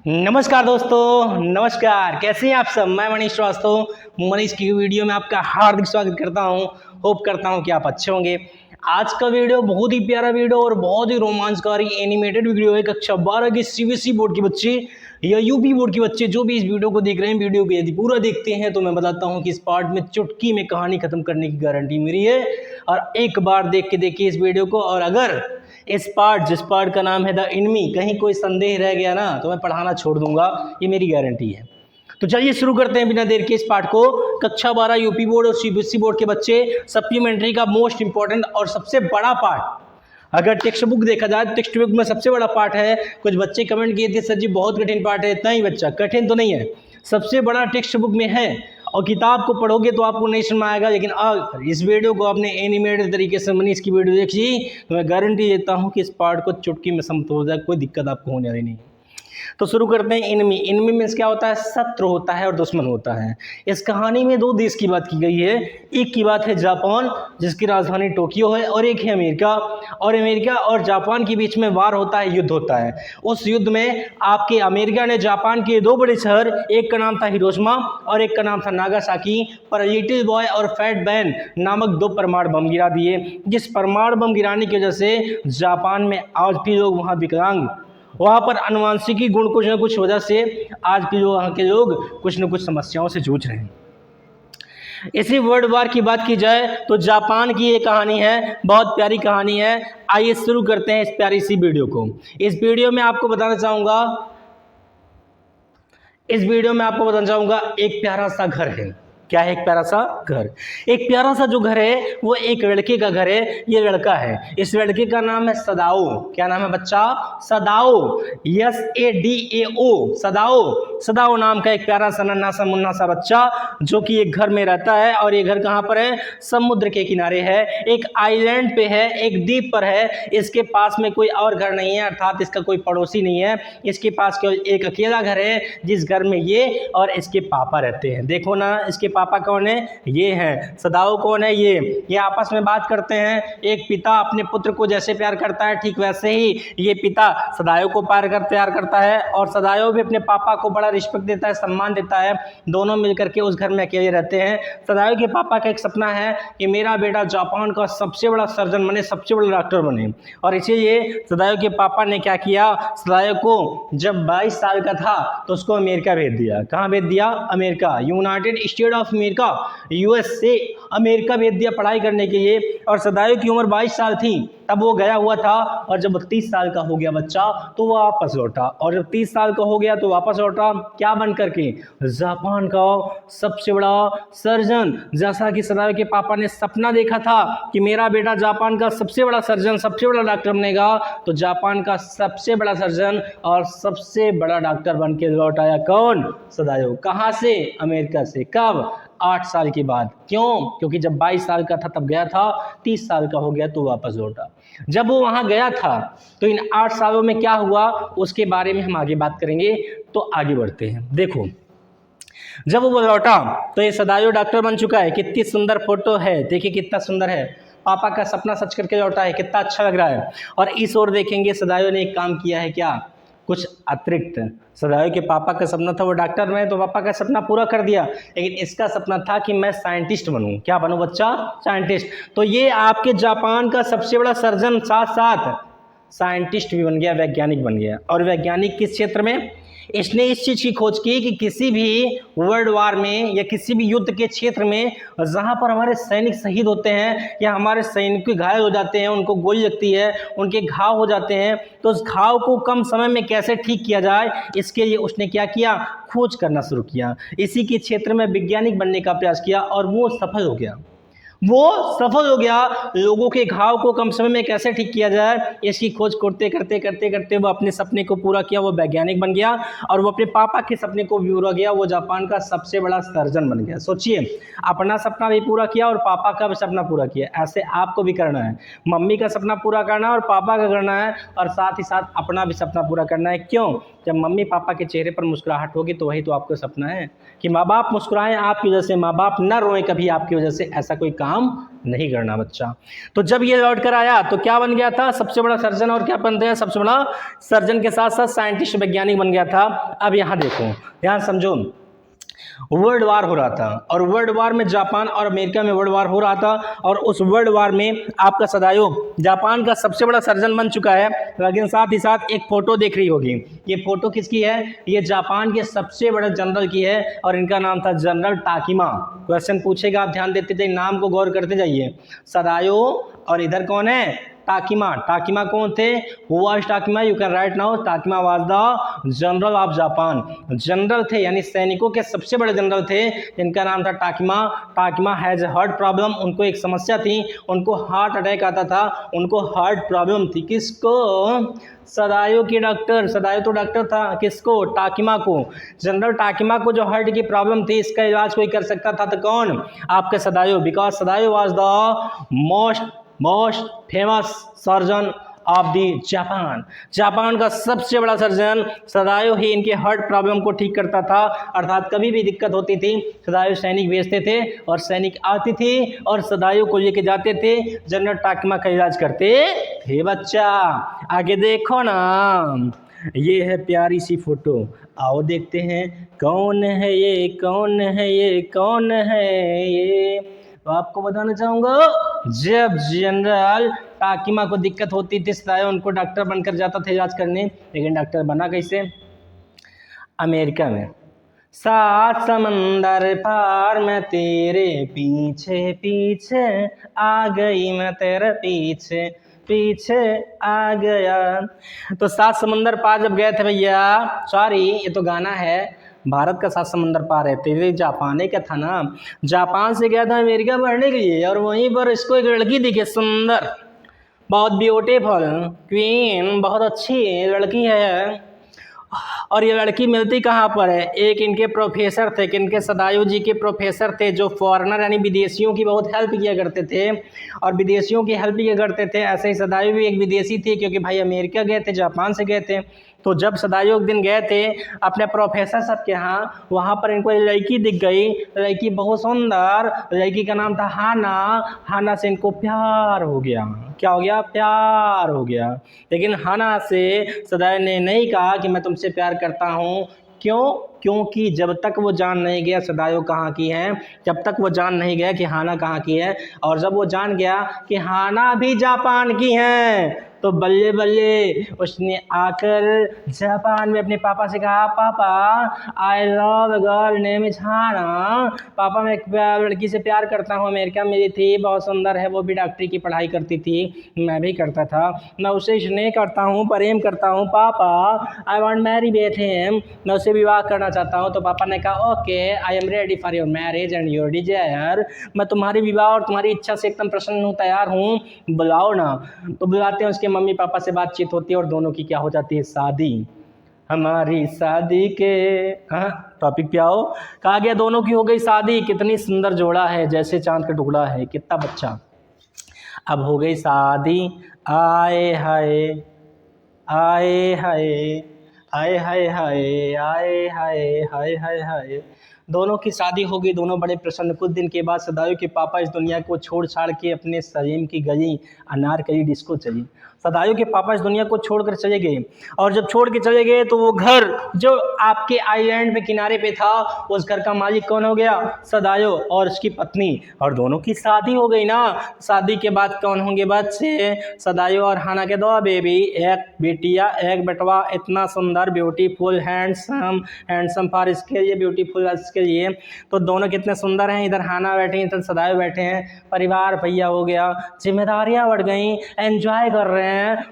नमस्कार दोस्तों, नमस्कार। कैसे हैं आप सब? मैं मनीष श्रीवास्तव मनीष की वीडियो में आपका हार्दिक स्वागत करता हूं। होप करता हूं कि आप अच्छे होंगे। आज का वीडियो बहुत ही प्यारा वीडियो और बहुत ही रोमांचकारी एनिमेटेड वीडियो है। कक्षा 12 की सीबीएसई बोर्ड के बच्चे या यूपी बोर्ड के बच्चे जो भी इस वीडियो को देख रहे हैं, वीडियो को यदि पूरा देखते हैं तो मैं बताता हूं कि इस पार्ट में चुटकी में कहानी खत्म करने की गारंटी मेरी है। और एक बार देख के देखिए इस वीडियो को, और अगर जिस पार्ट का नाम है द इनमी, कहीं कोई संदेह रह गया ना तो मैं पढ़ाना छोड़ दूंगा, ये मेरी गारंटी है। तो चलिए शुरू करते हैं बिना देर के इस पार्ट को। कक्षा 12 यूपी बोर्ड और सीबीएसई बोर्ड के बच्चे, सप्लीमेंट्री का मोस्ट इंपॉर्टेंट और सबसे बड़ा पार्ट, अगर टेक्स्ट बुक देखा जाए तो टेक्स्ट बुक में सबसे बड़ा पार्ट है। कुछ बच्चे कमेंट किए थे सर जी बहुत कठिन पार्ट है। इतना ही बच्चा कठिन तो नहीं है, सबसे बड़ा टेक्स्ट बुक में है। और किताब को पढ़ोगे तो आपको नहीं समझ आएगा, लेकिन अगर इस वीडियो को आपने एनिमेटेड तरीके से मनीष की वीडियो देखी तो मैं गारंटी देता हूँ कि इस पार्ट को चुटकी में समझ हो जाए, कोई दिक्कत आपको होने वाली नहीं है। तो शुरू करते हैं। इनमी, इनमी मीन्स क्या होता है? शत्रु होता है और दुश्मन होता है। इस कहानी में दो देश की बात की गई है। एक की बात है जापान, जिसकी राजधानी टोक्यो है, और एक है अमेरिका। और अमेरिका और जापान के बीच में वार होता है, युद्ध होता है। उस युद्ध में आपके अमेरिका ने जापान के दो बड़े शहर, एक का नाम था हिरोशिमा और एक का नाम था नागासाकी, पर लिटिल बॉय और फैट बैन नामक दो परमाणु बम गिरा दिए। जिस परमाणु बम गिराने की वजह से जापान में आज भी लोग वहाँ विकलांग, वहाँ पर अनुवांशिकी गुण कुछ न कुछ वजह से आज के जो वहाँ के लोग कुछ न कुछ समस्याओं से जूझ रहे हैं। इसी वर्ल्ड वार की बात की जाए तो जापान की ये कहानी है, बहुत प्यारी कहानी है। आइए शुरू करते हैं इस प्यारी सी वीडियो को। इस वीडियो में आपको बताना चाहूँगा एक प्यारा सा घर है। क्या है? एक प्यारा सा घर। एक प्यारा सा जो घर है वो एक लड़के का घर है। ये लड़का है, इस लड़के का नाम है सदाओ। क्या नाम है बच्चा? सदाओ, SADAO, सदाओ। सदाओ नाम का एक प्यारा सा नन्हा सा मुन्ना सा बच्चा जो कि एक घर में रहता है। और ये घर कहाँ पर है? समुद्र के किनारे है, एक आइलैंड पे है, एक द्वीप पर है। इसके पास में कोई और घर नहीं है, अर्थात इसका कोई पड़ोसी नहीं है। इसके पास केवल एक अकेला घर है, जिस घर में ये और इसके पापा रहते हैं। देखो ना, इसके पापा कौन है? ये हैं। सदाओ कौन है? ये आपस में बात करते हैं। एक पिता अपने पुत्र को जैसे प्यार करता है, ठीक वैसे ही ये पिता सदाओ को प्यार करता है। और सदाओ भी अपने पापा को बड़ा रिस्पेक्ट देता है, सम्मान देता है। दोनों मिलकर के उस घर में अकेले रहते हैं। सदाओ के पापा का एक सपना है कि मेरा बेटा जापान का सबसे बड़ा सर्जन बने, सबसे बड़ा डॉक्टर बने। और इसीलिए सदाओ के पापा ने क्या किया? सदाओ को जब 22 साल का था तो उसको अमेरिका भेज दिया। कहाँ भेज दिया? America, United state of America, USA, America भेज दिया पढ़ाई करने के लिए। और सदाओ की उम्र 22 साल थी तब वो गया हुआ था। और जब 30 साल का हो गया बच्चा तो वो वापस लौटा। और जब 30 साल का हो गया तो वापस लौटा क्या बन करके? जापान का सबसे बड़ा सर्जन। जैसा कि सदाओ के पापा ने सपना देखा था कि मेरा बेटा जापान का सबसे बड़ा सर्जन, सबसे बड़ा डॉक्टर बनेगा, तो जापान का सबसे बड़ा सर्जन और सबसे बड़ा डॉक्टर बन के लौट आया। कौन? सदाओ। कहाँ से? अमेरिका से। कब? 8 साल के बाद। क्यों? क्योंकि जब 22 साल का था तब गया था, 30 साल का हो गया तो वापस लौटा। जब वो वहाँ गया था तो इन 8 सालों में क्या हुआ उसके बारे में हम आगे बात करेंगे। तो आगे बढ़ते हैं। देखो, जब वो लौटा तो ये सदाओ डॉक्टर बन चुका है। कितनी सुंदर फोटो है, देखिए कितना सुंदर है। पापा का सपना सच करके लौटा है, कितना अच्छा लग रहा है। और इस ओर देखेंगे सदाओ ने एक काम किया है, क्या? कुछ अतिरिक्त। सदाओ के पापा का सपना था वो डॉक्टर बने, तो पापा का सपना पूरा कर दिया। लेकिन इसका सपना था कि मैं साइंटिस्ट बनूं। क्या बनूं बच्चा? साइंटिस्ट। तो ये आपके जापान का सबसे बड़ा सर्जन साथ साथ साइंटिस्ट भी बन गया, वैज्ञानिक बन गया। और वैज्ञानिक किस क्षेत्र में? इसने इस चीज़ की खोज की कि किसी भी वर्ल्ड वार में या किसी भी युद्ध के क्षेत्र में जहाँ पर हमारे सैनिक शहीद होते हैं या हमारे सैनिक घायल हो जाते हैं, उनको गोली लगती है, उनके घाव हो जाते हैं, तो उस घाव को कम समय में कैसे ठीक किया जाए, इसके लिए उसने क्या किया? खोज करना शुरू किया। इसी के क्षेत्र में वैज्ञानिक बनने का प्रयास किया और वो सफल हो गया। लोगों के घाव को कम समय में कैसे ठीक किया जाए, इसकी खोज करते वो अपने सपने को पूरा किया। वो वैज्ञानिक बन गया और वो अपने पापा के सपने को भी पूरा किया। वो जापान का सबसे बड़ा सर्जन बन गया। सोचिए, अपना सपना भी पूरा किया और पापा का भी सपना पूरा किया। ऐसे आपको भी करना है। मम्मी का सपना पूरा करना है और पापा का करना है, और साथ ही साथ अपना भी सपना पूरा करना है। क्यों? जब मम्मी पापा के चेहरे पर मुस्कुराहट होगी तो वही तो आपका सपना है कि माँ बाप मुस्कुराएं आपकी वजह से, माँ बाप न रोएं कभी आपकी वजह से। ऐसा कोई काम काम नहीं करना बच्चा। तो जब ये लौट कर आया तो क्या बन गया था, सबसे बड़ा सर्जन, और क्या बन गया, सबसे बड़ा सर्जन के साथ साथ साइंटिस्ट वैज्ञानिक बन गया था। अब यहाँ देखो, ध्यान समझो, वर्ल्ड वार हो रहा था और वर्ल्ड वार में जापान और अमेरिका में वर्ल्ड वार हो रहा था, और उस वर्ल्ड वार में आपका सदायो जापान का सबसे बड़ा सर्जन बन चुका है, लेकिन साथ ही साथ एक फोटो देख रही होगी। ये फोटो किसकी है, ये जापान के सबसे बड़े जनरल की है और इनका नाम था जनरल टाकिमा। क्वेश्चन पूछेगा, आप ध्यान देते जाइए, नाम को गौर करते जाइए। सदायो और इधर कौन है, टाकिमा। टाकिमा कौन थे, who was Takima, you can write now, Takima was the general of Japan. General थे यानी सैनिकों के सबसे बड़े जनरल थे, जिनका नाम था टाकिमा। टाकिमा हैज हार्ट प्रॉब्लम, उनको एक समस्या थी, उनको हार्ट अटैक आता था, उनको हार्ट प्रॉब्लम थी। किसको, सदायो की डॉक्टर, सदायो तो डॉक्टर था, किसको, टाकिमा को। जनरल टाकिमा को जो हार्ट की प्रॉब्लम थी, इसका इलाज कोई कर सकता था तो कौन, आपके Sadayo, because Sadayo was the most famous surgeon of the Japan. Japan का सबसे बड़ा सर्जन सदायो ही इनके हार्ट प्रॉब्लम को ठीक करता था, अर्थात कभी भी दिक्कत होती थी सदायो सैनिक भेजते थे और सैनिक आती थी और सदायो को लेके जाते थे, जनरल टाकिमा का इलाज करते थे बच्चा। आगे देखो ना, ये है प्यारी सी फोटो, आओ देखते हैं कौन है ये, कौन है ये, कौन है ये। तो आपको बताना चाहूँगा, जब जनरल टाकिमा को दिक्कत होती थी सदायो उनको डॉक्टर बनकर जाता था इलाज करने, लेकिन डॉक्टर बना कैसे, अमेरिका में। 7 समंदर पार मैं तेरे पीछे पीछे आ गई, मैं तेरे पीछे पीछे आ गया। तो 7 समंदर पार जब गए थे भैया, सॉरी ये तो गाना है, भारत का 7 समंदर पार है, तेरे जापान का था ना, जापान से गया था अमेरिका पढ़ने के लिए, और वहीं पर इसको एक लड़की दिखी सुंदर, बहुत ब्यूटीफुल क्वीन, बहुत अच्छी लड़की है। और ये लड़की मिलती कहाँ पर है, एक इनके प्रोफेसर थे, इनके सदायो जी के प्रोफेसर थे, जो फॉरेनर यानी विदेशियों की बहुत हेल्प किया करते थे और विदेशियों की हेल्प किया करते थे। ऐसे ही सदायो भी एक विदेशी थी, क्योंकि भाई अमेरिका गए थे, जापान से गए थे। तो जब सदायो एक दिन गए थे अपने प्रोफेसर सब के यहाँ, वहाँ पर इनको एक लड़की दिख गई, लड़की बहुत सुंदर, लड़की का नाम था हाना। हाना से इनको प्यार हो गया। क्या हो गया, प्यार हो गया। लेकिन हाना से सदायो ने नहीं कहा कि मैं तुमसे प्यार करता हूँ। क्यों, क्योंकि जब तक वो जान नहीं गया सदायो कहाँ की है, जब तक वो जान नहीं गया कि हाना कहाँ की है, और जब वो जान गया कि हाना भी जापान की है, तो बल्ले बल्ले उसने आकर जापान में अपने पापा से कहा, पापा I love girl name is Hana, पापा मैं एक लड़की से प्यार करता हूँ, अमेरिका में थी, बहुत सुंदर है, वो भी डॉक्टरी की पढ़ाई करती थी, मैं भी करता था, मैं उसे स्नेह करता हूँ, प्रेम करता हूँ, पापा I want marry with him, मैं उसे विवाह करना चाहता हूँ। तो पापा ने कहा, okay I am ready for your marriage and your desire, मैं तुम्हारी विवाह और तुम्हारी इच्छा से एकदम प्रसन्न हूँ, तैयार हूँ, बुलाओ ना। तो बुलाते हैं, उसके मम्मी पापा से बातचीत होती है और दोनों की क्या हो जाती है, शादी। हमारी शादी के टॉपिक पे आओ, कहा गया दोनों की हो गई शादी, कितनी सुंदर जोड़ा है, जैसे चांद का टुकड़ा है, कितना बच्चा। अब हो गई शादी, आए हाय आए हाय आए हाय हाय आए हाय हाय हाय हाय, दोनों की शादी हो गई, दोनों बड़े प्रसन्न। कुछ दिन के बाद सदायो के पापा इस दुनिया को छोड़ छाड़ के अपने सलीम की गली अनारकली डिस्को चली। सदायो के पापा इस दुनिया को छोड़कर चले गए, और जब छोड़ के चले गए तो वो घर जो आपके आइलैंड पे किनारे पे था, उस घर का मालिक कौन हो गया, सदायो और उसकी पत्नी, और दोनों की शादी हो गई ना। शादी के बाद कौन होंगे बच्चे, सदायो और हाना के 2 बेबी, एक बेटिया एक बेटवा, इतना सुंदर ब्यूटीफुल हैंडसम, हैंडसम फॉर इसके लिए, ब्यूटीफुल इसके लिए। तो दोनों कितने सुंदर हैं, इधर हाना बैठे हैं, इधर सदायो बैठे हैं, परिवार भैया हो गया, जिम्मेदारियां बढ़ गई, एंजॉय कर रहे हैं,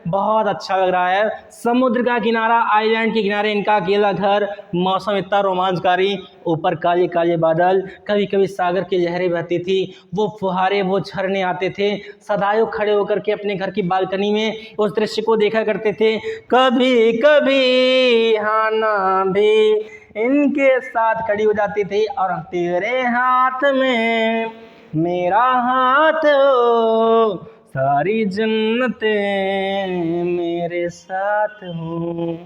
बहुत अच्छा लग रहा है। समुद्र का किनारा, आइलैंड के किनारे इनका अकेला घर, मौसम इतना रोमांचकारी, ऊपर काले काले बादल, कभी कभी सागर की लहरें बहती थी, वो फुहारे वो झरने आते थे। सदायो खड़े होकर के अपने घर की बालकनी में उस दृश्य को देखा करते थे। कभी कभी हाना भी इनके साथ खड़ी हो जाती थी, और तेरे हाथ में मेरा हाथ हो, सारी जन्नतें मेरे साथ हो।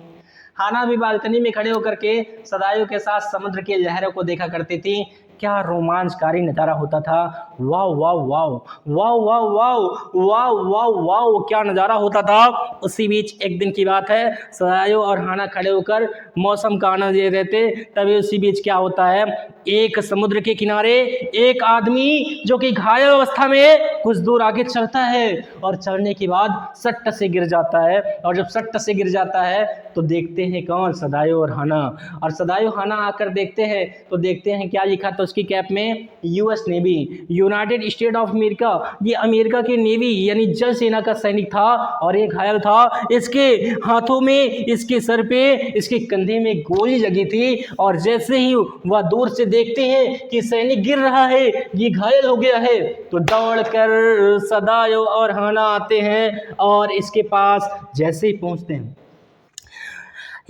हाना भी बालकनी में खड़े होकर के सदायो के साथ समुद्र की लहरों को देखा करती थी। क्या रोमांचकारी नज़ारा होता था। वाह वाह वाह वाह वाह वाह वाह वाह वाह क्या नज़ारा होता था। उसी बीच एक दिन की बात है, सदायो और हाना खड़े होकर मौसम का आनंद ले रहे थे। तभी उसी बीच क्या होता है, एक समुद्र के किनारे एक आदमी जो कि घायल अवस्था में कुछ दूर आगे चलता है और चलने के बाद सट्ट से गिर जाता है। और जब सट्ट से गिर जाता है तो देखते हैं कौन, सदायो और हाना। और सदायो हाना आकर देखते हैं तो देखते हैं क्या लिखा था उसकी कैप में, US navy, United state of America. ये अमेरिका की नेवी यानी जल सेना का सैनिक था और ये घायल था। इसके हाथों में, इसके सर पे, इसके कंधे में गोली लगी थी। और जैसे ही वह दूर से देखते हैं कि सैनिक गिर रहा है, ये घायल हो गया है, तो दौड़कर सदायो और हाना आते हैं और इसके पास जैसे ही पहुंचते हैं,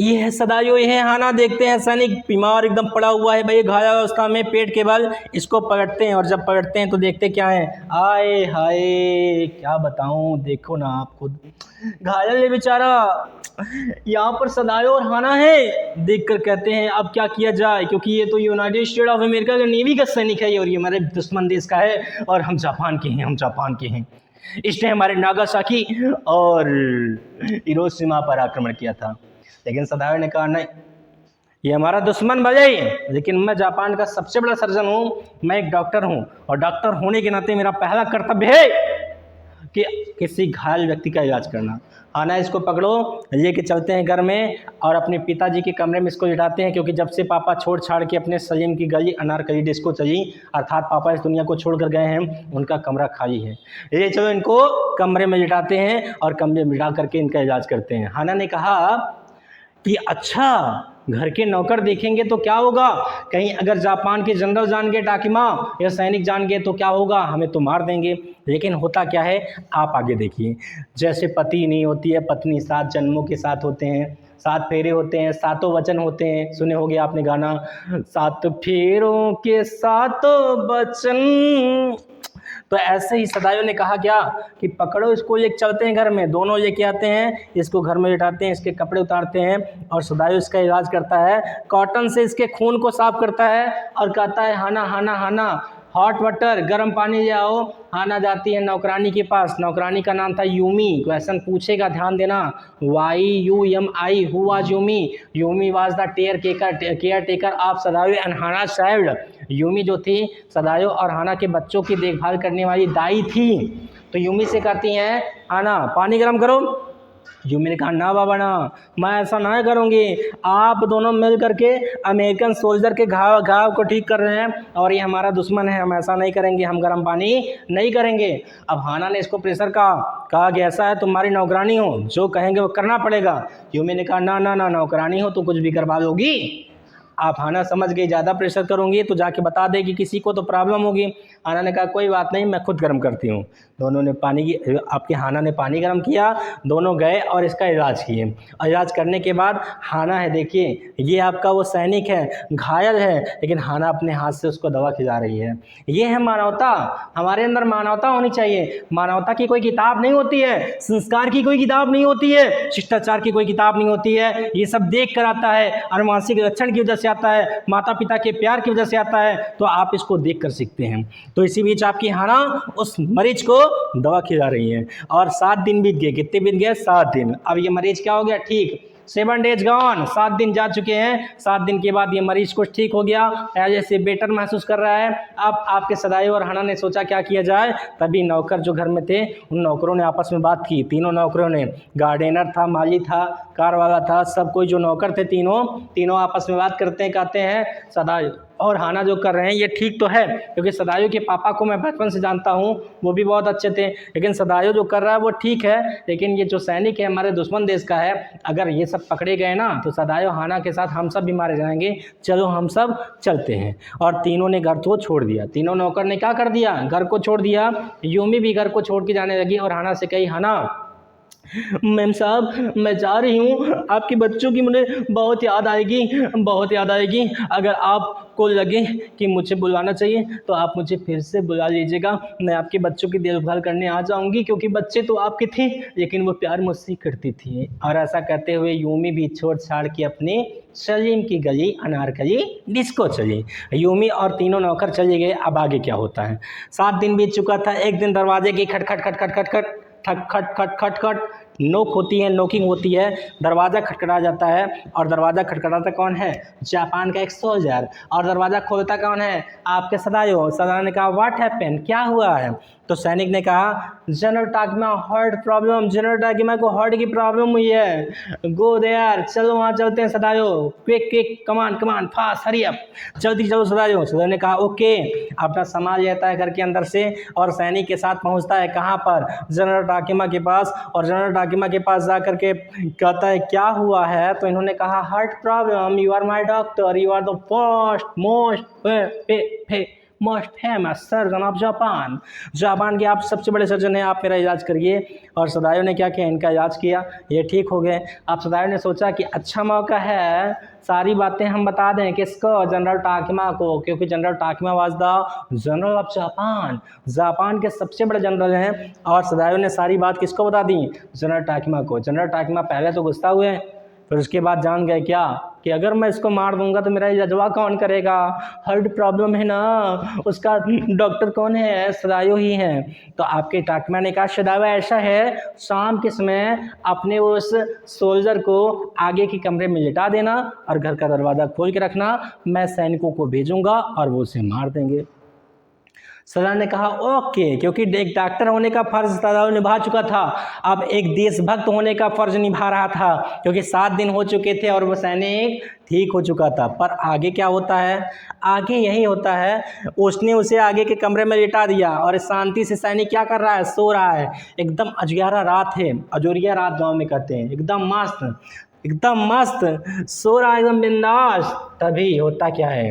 ये है सदायो, ये है हाना, देखते हैं सैनिक बीमार एकदम पड़ा हुआ है भाई, घायल अवस्था में, पेट के बल। इसको पकड़ते हैं और जब पकड़ते हैं तो देखते क्या है, आए हाय क्या बताऊं, देखो ना आप खुद, घायल है बेचारा। यहाँ पर सदायो और हाना है, देखकर कहते हैं अब क्या किया जाए, क्योंकि ये तो यूनाइटेड स्टेट ऑफ अमेरिका के नेवी का सैनिक है और ये हमारे दुश्मन देश का है और हम जापान के हैं, हम जापान के हैं। इसने हमारे नागासाकी और हिरोशिमा पर आक्रमण किया था। लेकिन सदायो ने कहा नहीं, ये हमारा दुश्मन भले ही, लेकिन मैं जापान का सबसे बड़ा सर्जन हूँ, मैं एक डॉक्टर हूँ और डॉक्टर होने के नाते मेरा पहला कर्तव्य है कि किसी घायल व्यक्ति का इलाज करना। आना, इसको पकड़ो, लेके चलते हैं घर में और अपने पिताजी के कमरे में इसको लिटाते हैं, क्योंकि जब से पापा छोड़ छाड़ के अपने सलीम की गली अनारकली डिस्को चली, अर्थात पापा इस दुनिया को छोड़ कर गए हैं, उनका कमरा खाली है। ये चलो इनको कमरे में लिटाते हैं और कमरे में लिटा करके इनका इलाज करते हैं। हाना ने कहा कि अच्छा, घर के नौकर देखेंगे तो क्या होगा, कहीं अगर जापान के जनरल जान गए, टाकिमा या सैनिक जान गए तो क्या होगा, हमें तो मार देंगे। लेकिन होता क्या है, आप आगे देखिए। जैसे पति नहीं होती है पत्नी, 7 जन्मों के साथ होते हैं, 7 फेरे होते हैं, 7 वचन होते हैं, सुने होंगे आपने गाना, 7 फेरों के 7 वचन। तो ऐसे ही सदायो ने कहा क्या कि पकड़ो इसको, ये चलते हैं घर में, दोनों लेके आते हैं, इसको घर में लिटाते हैं, इसके कपड़े उतारते हैं और सदायो इसका इलाज करता है, कॉटन से इसके खून को साफ करता है और कहता है हाना हाना हाना हॉट वाटर, गर्म पानी ले आओ। हाना जाती है नौकरानी के पास, नौकरानी का नाम था यूमी। क्वेश्चन पूछेगा, ध्यान देना, YUMI, who was Yumi? Yumi was the caretaker of Sadayo and Hana child. Yumi जो थी सदायो और हाना के बच्चों की देखभाल करने वाली दाई थी। तो यूमी से कहती हैं हाना पानी गर्म करो। यूमी ने कहा ना बाबा ना, मैं ऐसा ना करूँगी, आप दोनों मिल करके अमेरिकन सोल्जर के घाव को ठीक कर रहे हैं और ये हमारा दुश्मन है, हम ऐसा नहीं करेंगे, हम गर्म पानी नहीं करेंगे। अब हाना ने इसको प्रेशर कहा कि ऐसा है तुम्हारी नौकरानी हो, जो कहेंगे वो करना पड़ेगा। यूमी ने कहा ना ना ना, नौकरानी हो तो कुछ भी करवा दोगी आप। हाना समझ गई ज़्यादा प्रेशर करूँगी तो जाके बता देगी किसी को तो प्रॉब्लम होगी। हाना ने कहा कोई बात नहीं, मैं खुद गर्म करती हूँ। दोनों ने आपके हाना ने पानी गर्म किया, दोनों गए और इसका इलाज किए। और इलाज करने के बाद हाना है, देखिए ये आपका वो सैनिक है, घायल है, लेकिन हाना अपने हाथ से उसको दवा खिला रही है। ये है मानवता, हमारे अंदर मानवता होनी चाहिए। मानवता की कोई किताब नहीं होती है, संस्कार की कोई किताब नहीं होती है, शिष्टाचार की कोई किताब नहीं होती है। ये सब देख कर आता है, अनुवांशिक लक्षण की वजह से आता है, माता पिता के प्यार की वजह से आता है, तो आप इसको देख कर सीखते हैं। तो इसी बीच आपकी हाना उस मरीज को दवा खिला रही है और 7 दिन बीत गए। कितने बीत गए? 7 दिन। अब ये मरीज क्या हो गया? ठीक। 7 डेज गॉन, 7 दिन जा चुके हैं। 7 दिन के बाद ये मरीज कुछ ठीक हो गया, जैसे बेटर महसूस कर रहा है। अब आपके सदायो और हाना ने सोचा क्या किया जाए। तभी नौकर जो घर में थे उन नौकरों ने आपस में बात की। तीनों नौकरों ने, गार्डनर था, माली था, कार वाला था, सब कोई जो नौकर थे तीनों आपस में बात करते हैं। कहते हैं सदायो और हाना जो कर रहे हैं ये ठीक तो है, क्योंकि सदायो के पापा को मैं बचपन से जानता हूँ, वो भी बहुत अच्छे थे। लेकिन सदायो जो कर रहा है वो ठीक है, लेकिन ये जो सैनिक है हमारे दुश्मन देश का है, अगर ये सब पकड़े गए ना तो सदायो हाना के साथ हम सब भी मारे जाएंगे। चलो हम सब चलते हैं। और तीनों ने घर को छोड़ दिया। तीनों नौकर ने क्या कर दिया? घर को छोड़ दिया। यूमी भी घर को छोड़ के जाने लगी और हाना से कही हाना मैम साहब मैं जा रही हूँ, आपके बच्चों की मुझे बहुत याद आएगी, बहुत याद आएगी। अगर आप आपको लगे कि मुझे बुलाना चाहिए तो आप मुझे फिर से बुला लीजिएगा, मैं आपके बच्चों की देखभाल करने आ जाऊंगी, क्योंकि बच्चे तो आपके थे लेकिन वो प्यार मुझसे करती थी। और ऐसा कहते हुए यूमी भी छोड़ छाड़ के अपने सलीम की गली अनारकली डिस्को चली। यूमी और तीनों नौकर चले गए। अब आगे क्या होता है। 7 दिन बीत चुका था। एक दिन दरवाजे की खट खट खट खट खट खट खट खट खट खट खट नोक होती है, नोकिंग होती है, दरवाज़ा खटखटा जाता है। और दरवाज़ा खटखटाता कौन है? जापान का एक सोल्जर। और दरवाज़ा खोलता कौन है? आपके सदायो। सदायो ने कहा व्हाट हैपेंड, क्या हुआ है? तो सैनिक ने कहा general टाकिमा heart problem, general Takima को हार्ट की प्रॉब्लम हुई है। गो देयर, चलो वहाँ चलते हैं सदायो, क्विक क्विक कमान कमान फास्ट हरी अप, जल्दी चलो सदायो। सदायो ने कहा ओके। अपना सामान लेता है घर के अंदर से और सैनिक के साथ पहुँचता है कहाँ पर? जनरल टाकिमा के पास। और जनरल टाकिमा के पास जा करके कहता है क्या हुआ है? तो इन्होंने कहा heart problem, you are my doctor, you are the first most famous surgeon of Japan. Japan के आप सबसे बड़े सर्जन हैं, आप मेरा इलाज करिए। और सदायो ने क्या किया? इनका इलाज किया, ये ठीक हो गए। अब सदायो ने सोचा कि अच्छा मौका है, सारी बातें हम बता दें किसको? जनरल टाकिमा को, क्योंकि general Takima was the general of Japan, Japan के सबसे बड़े जनरल हैं। और सदायो ने सारी बात किसको बता दी? जनरल टाकिमा को। जनरल टाकिमा पहले तो गुस्सा हुए, फिर उसके बाद जान गए क्या कि अगर मैं इसको मार दूंगा तो मेरा इलाजवा कौन करेगा? हार्ट प्रॉब्लम है ना, उसका डॉक्टर कौन है? सदायो ही है। तो आपके टाकिमा ने कहा सदायो ऐसा है, शाम के समय अपने उस सोल्जर को आगे के कमरे में लिटा देना और घर का दरवाज़ा खोल के रखना, मैं सैनिकों को भेजूंगा और वो उसे मार देंगे। सदायो ने कहा ओके, क्योंकि एक डॉक्टर होने का फर्ज सदायो निभा चुका था, अब एक देशभक्त होने का फर्ज निभा रहा था, क्योंकि 7 दिन हो चुके थे और वो सैनिक ठीक हो चुका था। पर आगे क्या होता है? आगे यही होता है, उसने उसे आगे के कमरे में लिटा दिया और शांति से सैनिक क्या कर रहा है? सो रहा है। एकदम अजग्यारा रात है, अजोरिया रात गाँव में कहते हैं, एकदम मस्त सो रहा है, एकदम बिंदास। तभी होता क्या है,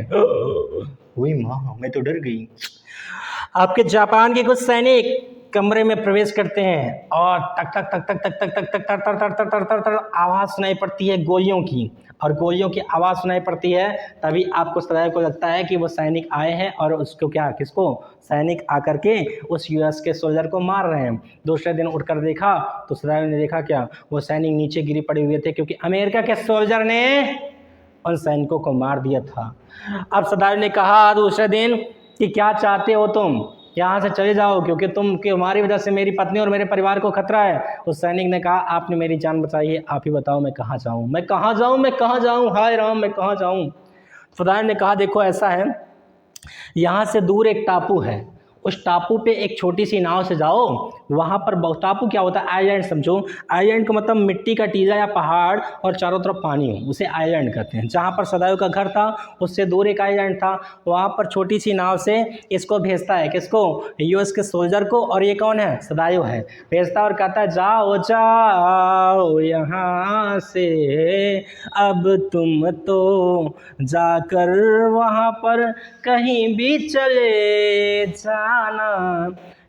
हुई माँ मैं तो डर गई। आपके जापान के कुछ सैनिक कमरे में प्रवेश करते हैं और टक टक टक टक टक टक टक टक टक टक टक टक टक टक आवाज़ सुनाई पड़ती है गोलियों की। और गोलियों की आवाज़ सुनाई पड़ती है, तभी आपको सदायो को लगता है कि वो सैनिक आए हैं और उसको क्या, किसको? सैनिक आकर के उस यूएस के सोल्जर को मार रहे हैं। दूसरे दिन उठकर देखा तो सदायो ने देखा क्या? वो सैनिक नीचे गिरी पड़े हुए थे, क्योंकि अमेरिका के सोल्जर ने उन सैनिकों को मार दिया था। अब सदायो ने कहा दूसरे दिन कि क्या चाहते हो तुम? यहाँ से चले जाओ, क्योंकि तुम्हारी वजह से मेरी पत्नी और मेरे परिवार को खतरा है। उस सैनिक ने कहा आपने मेरी जान बचाई है, आप ही बताओ मैं कहाँ जाऊँ, हाय राम मैं कहाँ जाऊँ? सदायो ने कहा देखो ऐसा है, यहाँ से दूर एक टापू है, उस टापू पे एक छोटी सी नाव से जाओ। वहाँ पर टापू क्या होता है? आइलैंड समझो। आइलैंड का मतलब मिट्टी का टीला या पहाड़ और चारों तरफ पानी हो, उसे आइलैंड कहते हैं। जहाँ पर सदायो का घर था उससे दूर एक आइलैंड था, वहाँ पर छोटी सी नाव से इसको भेजता है, किसको? यूएस के सोल्जर को। और ये कौन है? सदायो है। भेजता और कहता है जाओ जाओ यहाँ से, अब तुम तो जाकर वहाँ पर कहीं भी चले जाना,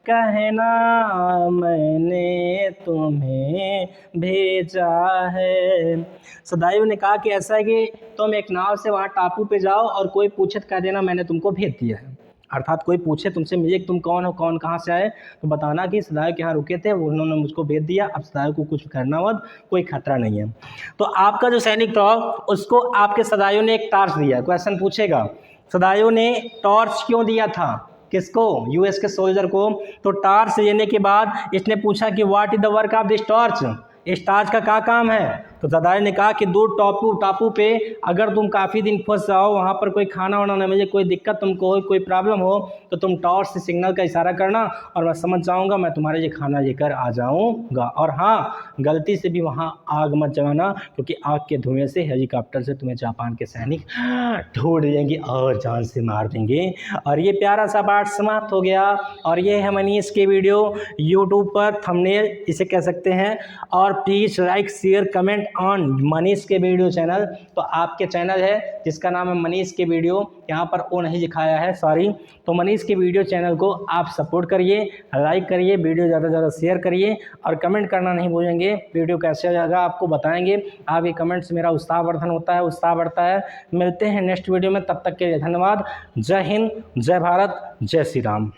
कहना मैंने तुम्हें भेजा है। सदायो ने कहा कि ऐसा है कि तुम एक नाव से वहाँ टापू पे जाओ और कोई पूछे तो कह देना मैंने तुमको भेज दिया है। अर्थात कोई पूछे तुमसे मिले कि तुम कौन हो, कौन कहाँ से आए, तो बताना कि सदायो के यहाँ रुके थे, उन्होंने मुझको भेज दिया। अब सदायो को कुछ करना मत, कोई खतरा नहीं है। तो आपका जो सैनिक था उसको आपके सदायो ने एक टार्च दिया। क्वेश्चन पूछेगा सदायो ने टॉर्च क्यों दिया था? किसको? यूएस के सोल्जर को। तो टार्च लेने के बाद इसने पूछा कि what is the work of this torch, इस टॉर्च का क्या काम है? तो सदायो ने कहा कि दूर टापू पे अगर तुम काफ़ी दिन फंस जाओ, वहाँ पर कोई खाना वाना न मिले, कोई दिक्कत तुमको हो, कोई प्रॉब्लम हो, तो तुम टॉर्च से सिग्नल का इशारा करना और मैं समझ जाऊँगा, मैं तुम्हारे लिए खाना लेकर आ जाऊँगा। और हाँ, गलती से भी वहाँ आग मत जलाना, क्योंकि आग के धुएँ से हेलीकॉप्टर से तुम्हें जापान के सैनिक ढूंढ लेंगे और जान से मार देंगे। और ये प्यारा सा पाठ समाप्त हो गया। और ये है मनीष की वीडियो यूट्यूब पर थंबनेल इसे कह सकते हैं। और please like share comment on Manish के वीडियो चैनल। तो आपके चैनल है जिसका नाम है मनीष के वीडियो, यहाँ पर ओ नहीं दिखाया है, सॉरी। तो मनीष के वीडियो चैनल को आप सपोर्ट करिए, लाइक करिए, वीडियो ज़्यादा से ज़्यादा शेयर करिए और कमेंट करना नहीं भूलेंगे। वीडियो कैसे लगा आपको बताएंगे, आपके कमेंट से मेरा उत्साहवर्धन होता है, उत्साह बढ़ता है। मिलते हैं नेक्स्ट वीडियो में, तब तक के लिए धन्यवाद। जय हिंद, जय भारत, जय श्री राम।